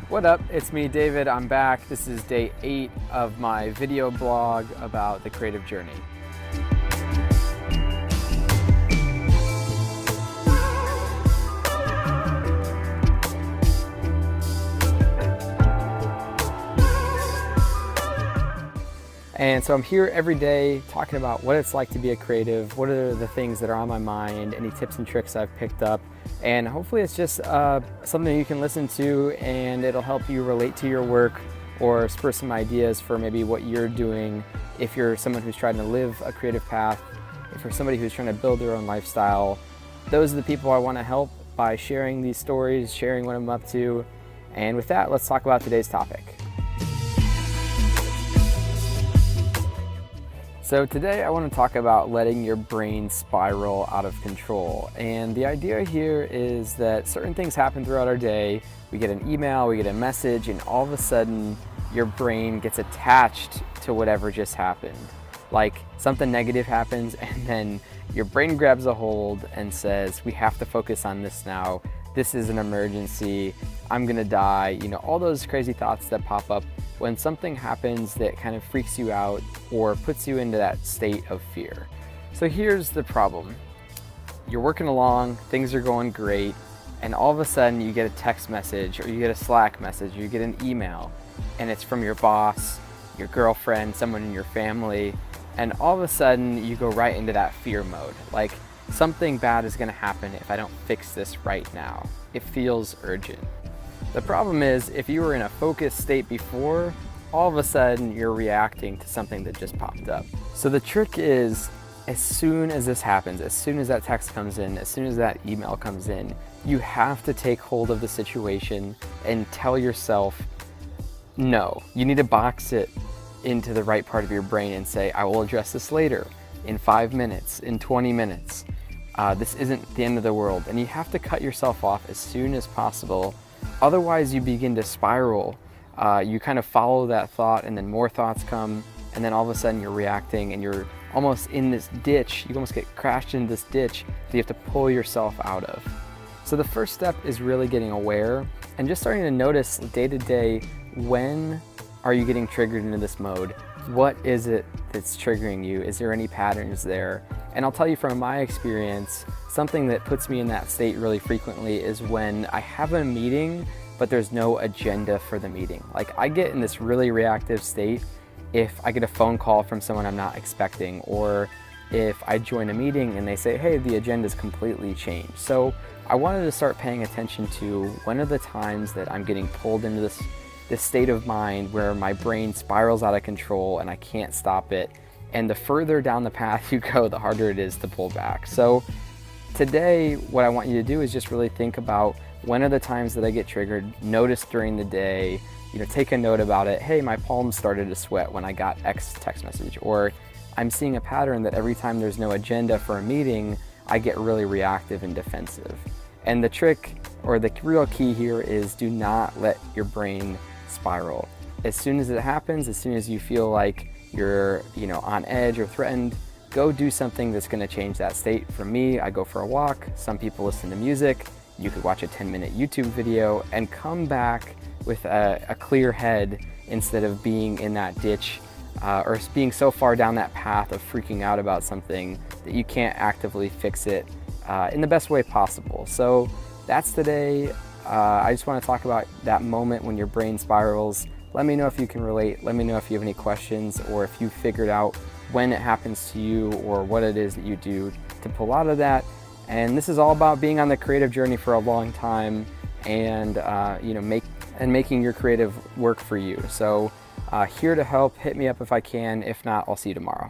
What up? It's me, David. I'm back. This is day 8 of my video blog about the creative journey. And so I'm here every day talking about what it's like to be a creative, what are the things that are on my mind, any tips and tricks I've picked up, and hopefully it's just something you can listen to and it'll help you relate to your work or spur some ideas for maybe what you're doing if you're someone who's trying to live a creative path, if you're somebody who's trying to build their own lifestyle. Those are the people I want to help by sharing these stories, sharing what I'm up to. And with that, let's talk about today's topic. So today I want to talk about letting your brain spiral out of control. And the idea here is that certain things happen throughout our day. We get an email, we get a message, and all of a sudden your brain gets attached to whatever just happened. Like something negative happens and then your brain grabs a hold and says, we have to focus on this now. This is an emergency. I'm gonna die. You know, all those crazy thoughts that pop up when something happens that kind of freaks you out or puts you into that state of fear. So here's the problem. You're working along, things are going great, and all of a sudden you get a text message or you get a Slack message or you get an email, and it's from your boss, your girlfriend, someone in your family, and all of a sudden you go right into that fear mode. Like, something bad is gonna happen if I don't fix this right now. It feels urgent. The problem is, if you were in a focused state before, all of a sudden you're reacting to something that just popped up. So the trick is, as soon as this happens, as soon as that text comes in, as soon as that email comes in, you have to take hold of the situation and tell yourself, no. You need to box it into the right part of your brain and say, I will address this later, in 5 minutes, in 20 minutes. This isn't the end of the world. And you have to cut yourself off as soon as possible. Otherwise you begin to spiral. You kind of follow that thought and then more thoughts come, and then all of a sudden you're reacting and you're almost in this ditch. You almost get crashed into this ditch that you have to pull yourself out of. So the first step is really getting aware and just starting to notice day to day, when are you getting triggered into this mode? What is it that's triggering you? Is there any patterns there? And I'll tell you from my experience, something that puts me in that state really frequently is when I have a meeting, but there's no agenda for the meeting. Like, I get in this really reactive state if I get a phone call from someone I'm not expecting, or if I join a meeting and they say, hey, the agenda's completely changed. So I wanted to start paying attention to when are the times that I'm getting pulled into this state of mind where my brain spirals out of control and I can't stop it. And the further down the path you go, the harder it is to pull back. So today, what I want you to do is just really think about when are the times that I get triggered, notice during the day, take a note about it. Hey, my palms started to sweat when I got X text message, or I'm seeing a pattern that every time there's no agenda for a meeting, I get really reactive and defensive. And the trick, or the real key here, is do not let your brain spiral. As soon as it happens, as soon as you feel like you're on edge or threatened, go do something that's going to change that state. For me, I go for a walk. Some people listen to music. You could watch a 10-minute YouTube video and come back with a clear head instead of being in that ditch or being so far down that path of freaking out about something that you can't actively fix it in the best way possible. So that's today. I just want to talk about that moment when your brain spirals. Let me know if you can relate. Let me know if you have any questions, or if you figured out when it happens to you or what it is that you do to pull out of that. And this is all about being on the creative journey for a long time and making your creative work for you. So here to help. Hit me up if I can. If not, I'll see you tomorrow.